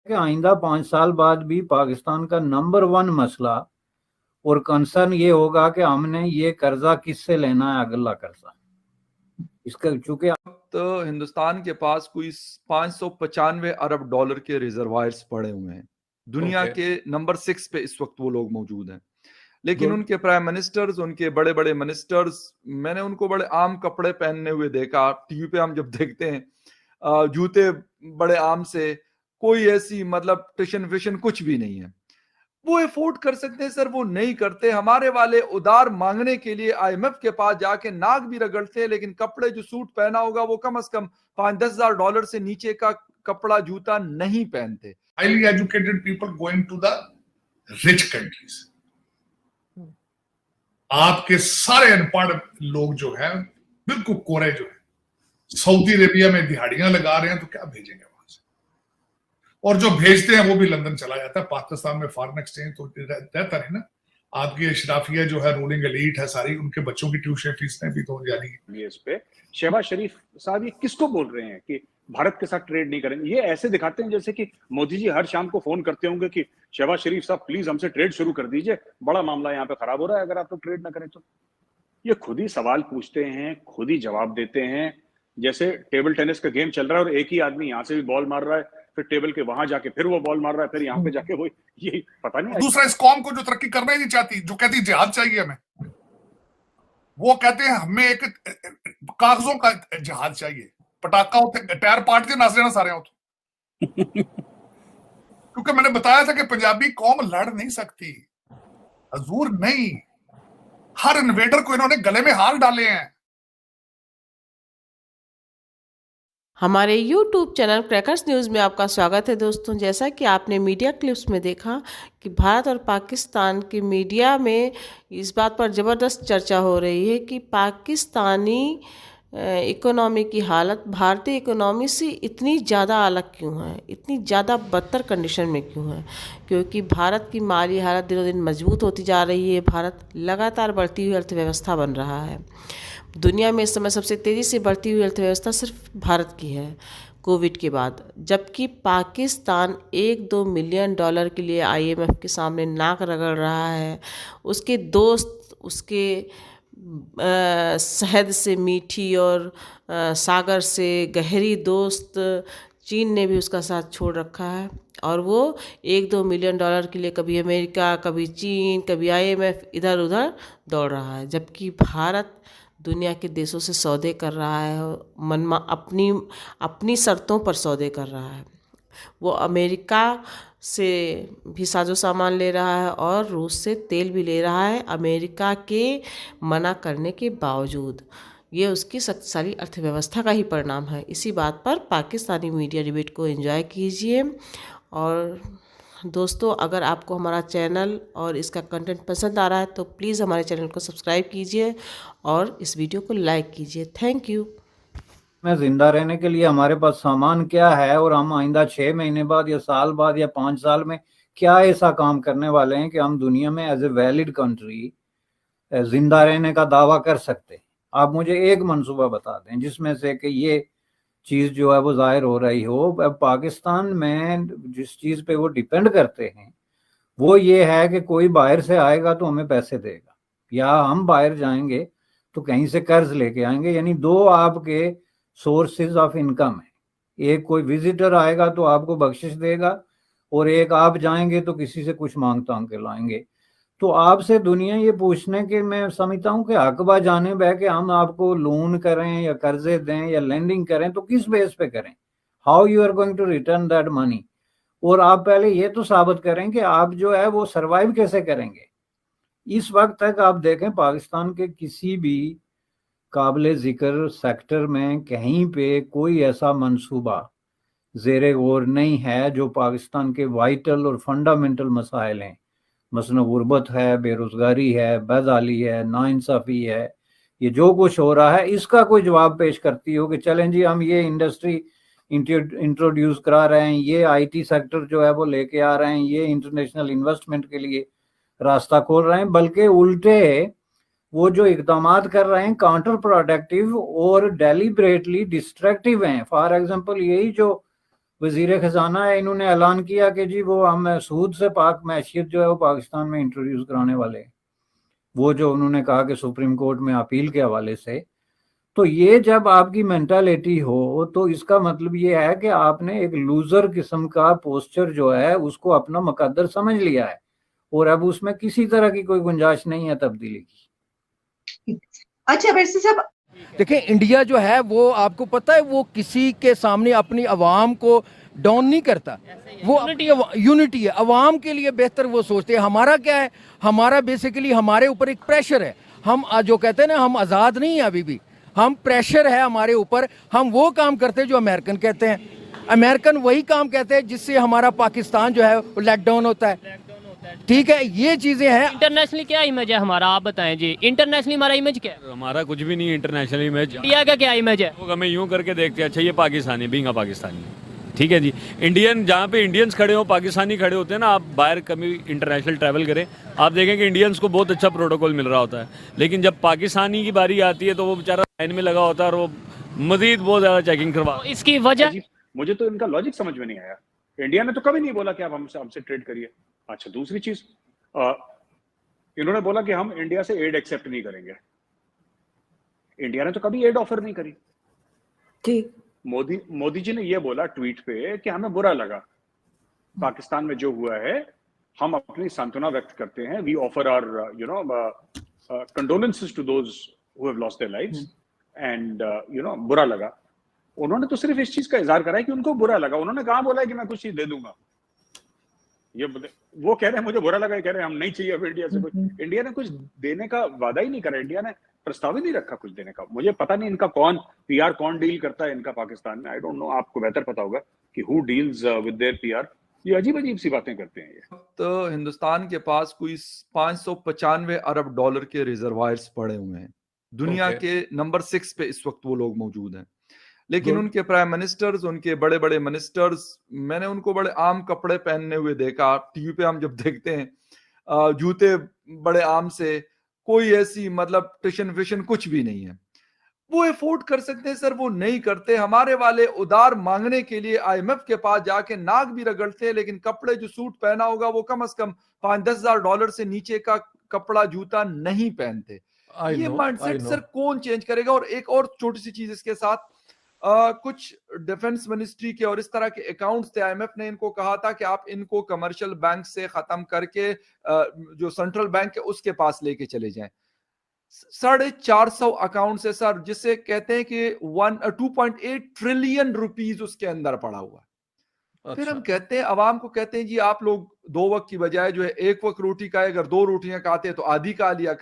कि आइंदा 5 साल बाद भी पाकिस्तान का नंबर 1 मसला और कंसर्न ये होगा कि हमने ये कर्जा किससे लेना है, अगला कर्जा। इसका चूंकि तो हिंदुस्तान के पास कोई 595 अरब डॉलर के रिजर्वायर्स पड़े हुए हैं। दुनिया के नंबर 6 पे इस वक्त वो लोग मौजूद हैं। लेकिन उनके प्राइम मिनिस्टर्स, उनके बड़े बड़े मिनिस्टर्स, मैंने उनको बड़े आम कपड़े पहनने हुए देखा। टीवी पे हम जब देखते हैं जूते बड़े आम से, कोई ऐसी मतलब टिशन विशन कुछ भी नहीं है। वो अफोर्ड कर सकते हैं सर, वो नहीं करते। हमारे वाले उधार मांगने के लिए आईएमएफ के पास जाके नाक भी रगड़ते हैं, लेकिन कपड़े जो सूट पहना होगा वो कम से कम 5-10 हजार डॉलर से नीचे का कपड़ा जूता नहीं पहनते। Highly educated people going to the rich countries, आपके सारे अनपढ़ लोग जो है बिल्कुल कोरे जो है सऊदी अरेबिया में दिहाड़ियां लगा रहे हैं, तो क्या भेजेंगे वहां से? और जो भेजते हैं वो भी लंदन चला जाता है। पाकिस्तान में फॉरेन एक्सचेंज तो रहता है ना। आपकी अशराफिया जो है, रूलिंग एलीट है सारी, उनके बच्चों की ट्यूशन फीसें भी तो जानी। इस पे शहबाज शरीफ साहब ये किसको बोल रहे हैं कि भारत के साथ ट्रेड नहीं करेंगे? ये ऐसे दिखाते हैं जैसे कि मोदी जी हर शाम को फोन करते होंगे कि शहबाज शरीफ साहब प्लीज हमसे ट्रेड शुरू कर दीजिए, बड़ा मामला यहाँ पे खराब हो रहा है अगर आप लोग ट्रेड ना करें तो। ये खुद ही सवाल पूछते हैं, खुद ही जवाब देते हैं। जैसे टेबल टेनिस का गेम चल रहा है और एक ही आदमी यहाँ से भी बॉल मार रहा है, फिर टेबल के वहां जाके फिर वो बॉल मार रहा है, फिर यहाँ पे जाके वो, ये पता नहीं। दूसरा, इस कौम को जो तरक्की करना ही नहीं चाहती, जो कहती जिहाद चाहिए हमें, वो कहते हैं हमें एक कागजों का जिहाद चाहिए। पटाखा होते टायर पार्ट के नाच लेना सारे हो क्योंकि मैंने बताया था कि पंजाबी कौम लड़ नहीं सकती। हजूर नहीं, हर इन्वेडर को इन्होंने गले में हार डाले हैं। हमारे YouTube चैनल क्रैकर्स न्यूज़ में आपका स्वागत है दोस्तों। जैसा कि आपने मीडिया क्लिप्स में देखा कि भारत और पाकिस्तान की मीडिया में इस बात पर ज़बरदस्त चर्चा हो रही है कि पाकिस्तानी इकोनॉमी की हालत भारतीय इकोनॉमी से इतनी ज़्यादा अलग क्यों है, इतनी ज़्यादा बदतर कंडीशन में क्यों है। क्योंकि भारत की माली हालत दिनों दिन मजबूत होती जा रही है। भारत लगातार बढ़ती हुई अर्थव्यवस्था बन रहा है। दुनिया में इस समय सबसे तेज़ी से बढ़ती हुई अर्थव्यवस्था सिर्फ भारत की है कोविड के बाद, जबकि पाकिस्तान 1-2 मिलियन डॉलर के लिए आईएमएफ के सामने नाक रगड़ रहा है। उसके दोस्त, उसके शहद से मीठी और सागर से गहरी दोस्त चीन ने भी उसका साथ छोड़ रखा है, और वो 1-2 मिलियन डॉलर के लिए कभी अमेरिका, कभी चीन, कभी आईएमएफ इधर उधर दौड़ रहा है। जबकि भारत दुनिया के देशों से सौदे कर रहा है, मनमा अपनी शर्तों पर सौदे कर रहा है। वो अमेरिका से भी साजो सामान ले रहा है और रूस से तेल भी ले रहा है, अमेरिका के मना करने के बावजूद। ये उसकी शक्तिशाली अर्थव्यवस्था का ही परिणाम है। इसी बात पर पाकिस्तानी मीडिया डिबेट को एंजॉय कीजिए। और दोस्तों, अगर आपको हमारा चैनल और इसका कंटेंट पसंद आ रहा है तो प्लीज़ हमारे चैनल को सब्सक्राइब कीजिए और इस वीडियो को लाइक कीजिए। Thank you. में जिंदा रहने के लिए हमारे पास सामान क्या है, और हम आइंदा 6 महीने बाद या साल बाद या 5 साल में क्या ऐसा काम करने वाले हैं कि हम दुनिया में एज ए वैलिड कंट्री जिंदा रहने का दावा कर सकते हैं। आप मुझे एक मंसूबा बता दें जिसमें से कि ये चीज जो है वो जाहिर हो रही हो। अब पाकिस्तान में जिस चीज पे वो डिपेंड करते हैं वो ये है कि कोई बाहर से आएगा तो हमें पैसे देगा, या हम बाहर जाएंगे तो कहीं से कर्ज लेके आएंगे। यानी दो आपके सोर्सेज ऑफ इनकम है। एक कोई विजिटर आएगा तो आपको बख्शिश देगा, और एक आप जाएंगे तो किसी से कुछ मांग तांग के लाएंगे। तो आपसे दुनिया ये पूछने के, मैं समझता हूँ कि अकबा जानिब है कि हम आपको लोन करें या कर्जे दें या लेंडिंग करें तो किस बेस पे करें, how you are going to return that money. और आप पहले ये तो साबित करें कि आप जो है वो सरवाइव कैसे करेंगे। इस वक्त तक आप देखें पाकिस्तान के किसी भी काबिल जिक्र सेक्टर में कहीं पे कोई ऐसा मंसूबा ज़ेरे गौर नहीं है जो पाकिस्तान के वाइटल और फंडामेंटल मसाइल हैं। मसलन गुर्बत है, बेरोजगारी है, बदहाली है, नाइंसाफ़ी है, ये जो कुछ हो रहा है इसका कोई जवाब पेश करती हो कि चलें जी हम ये इंडस्ट्री इंट्रोड्यूस करा रहे हैं, ये आईटी सेक्टर जो है वो लेके आ रहे हैं, ये इंटरनेशनल इन्वेस्टमेंट के लिए रास्ता खोल रहे हैं। बल्कि उल्टे वो जो इकदाम कर रहे हैं काउंटर प्रोडक्टिव और डेलिबरेटली डिस्ट्रक्टिव हैं। फॉर एग्जांपल यही जो वजीर खजाना है, इन्होंने ऐलान किया कि जी वो हम सूद से पाक मैशियत जो है वो पाकिस्तान में इंट्रोड्यूस कराने वाले हैं, वो जो उन्होंने कहा कि सुप्रीम कोर्ट में अपील के हवाले से। तो ये जब आपकी मेंटालिटी हो तो इसका मतलब ये है कि आपने एक लूजर किस्म का पोस्चर जो है उसको अपना मुकद्दर समझ लिया है, और अब उसमें किसी तरह की कोई गुंजाइश नहीं है तब्दीली की। अच्छा वैसे सब देखिए, इंडिया जो है वो आपको पता है वो किसी के सामने अपनी आवाम को डाउन नहीं करता, वो यूनिटी है, आवाम के लिए बेहतर वो सोचते हैं। हमारा क्या है, हमारा बेसिकली हमारे ऊपर एक प्रेशर है, हम जो कहते हैं ना हम आज़ाद नहीं है अभी भी, हम प्रेशर है हमारे ऊपर, हम वो काम करते हैं जो अमेरिकन कहते हैं, अमेरिकन वही काम कहते हैं जिससे हमारा पाकिस्तान जो है वो लेट डाउन होता है। ठीक है, ये चीजें हैं। इंटरनेशनली क्या इमेज है हमारा, आप बताएं जी, इंटरनेशनली हमारा इमेज क्या है? हमारा कुछ भी नहीं इंटरनेशनल इमेज। इंडिया का क्या इमेज है? लोग हमें यूं करके देखते हैं, अच्छा ये पाकिस्तानी, बींगा पाकिस्तानी, ठीक है जी। इंडियन जहाँ पे इंडियंस खड़े हो, पाकिस्तानी खड़े होते हैं ना, आप बाहर कभी इंटरनेशनल ट्रैवल करें, आप देखेंगे इंडियंस को बहुत अच्छा प्रोटोकॉल मिल रहा होता है, लेकिन जब पाकिस्तानी की बारी आती है तो वो बेचारा लाइन में लगा होता है और वो मजीद बहुत ज़्यादा चेकिंग करवा। इसकी वजह मुझे तो इनका लॉजिक समझ में नहीं आया। इंडिया ने तो कभी नहीं बोला कि आप हमसे ट्रेड करिए। अच्छा, दूसरी चीज, इन्होंने बोला कि हम इंडिया से एड एक्सेप्ट नहीं करेंगे। इंडिया ने तो कभी एड ऑफर नहीं करी। ठीक, मोदी जी ने ये बोला ट्वीट पे कि हमें बुरा लगा पाकिस्तान में जो हुआ है, हम अपनी सांत्वना व्यक्त करते हैं, we offer our condolences to those who have lost their lives and बुरा लगा। उन्होंने तो सिर्फ इस चीज का इजहार करा है कि उनको बुरा लगा। उन्होंने कहा बोला है कि मैं कुछ चीज दे दूंगा। ये वो कह रहे हैं मुझे बुरा लगा, कह रहे हैं हम नहीं चाहिए अब इंडिया से कुछ। इंडिया ने कुछ देने का वादा ही नहीं करा, इंडिया ने प्रस्ताव ही नहीं रखा कुछ देने का। मुझे पता नहीं इनका कौन पीआर कौन डील करता है इनका पाकिस्तान में, आई डोंट नो, आपको बेहतर पता होगा कि who deals with their PR. ये अजीब अजीब सी बातें करते हैं ये। तो हिंदुस्तान के पास कोई 595 अरब डॉलर के रिजर्वायर्स पड़े हुए हैं, दुनिया के नंबर 6 पे इस वक्त वो लोग मौजूद हैं। लेकिन उनके प्राइम मिनिस्टर्स, उनके बड़े बड़े मिनिस्टर्स, मैंने उनको बड़े आम कपड़े पहनने हुए देखा। टीवी पे हम जब देखते हैं जूते बड़े आम से, कोई ऐसी मतलब टिशन फिशन कुछ भी नहीं है। वो अफोर्ड कर सकते हैं सर, वो नहीं करते। हमारे वाले उधार मांगने के लिए आईएमएफ के पास जाके नाक भी रगड़ते हैं, लेकिन कपड़े जो सूट पहना होगा वो कम से कम 5-10 हजार डॉलर से नीचे का कपड़ा जूता नहीं पहनते। ये माइंडसेट सर कौन चेंज करेगा? और एक और छोटी सी चीज इसके साथ, कुछ डिफेंस मिनिस्ट्री के और इस तरह के अकाउंट्स थे, आईएमएफ ने इनको कहा था कि आप इनको कमर्शियल बैंक से खत्म करके जो सेंट्रल बैंक है उसके पास लेके चले जाएं। 450 अकाउंट्स है सर, जिसे कहते हैं कि 2.8 ट्रिलियन रुपीस उसके अंदर पड़ा हुआ है। फिर हम कहते हैं, अवाम को कहते हैं जी आप लोग 2 वक्त की बजाय जो है 1 वक्त रोटी खाए, अगर 2 रोटियां खाते हैं तो आधी खा लिया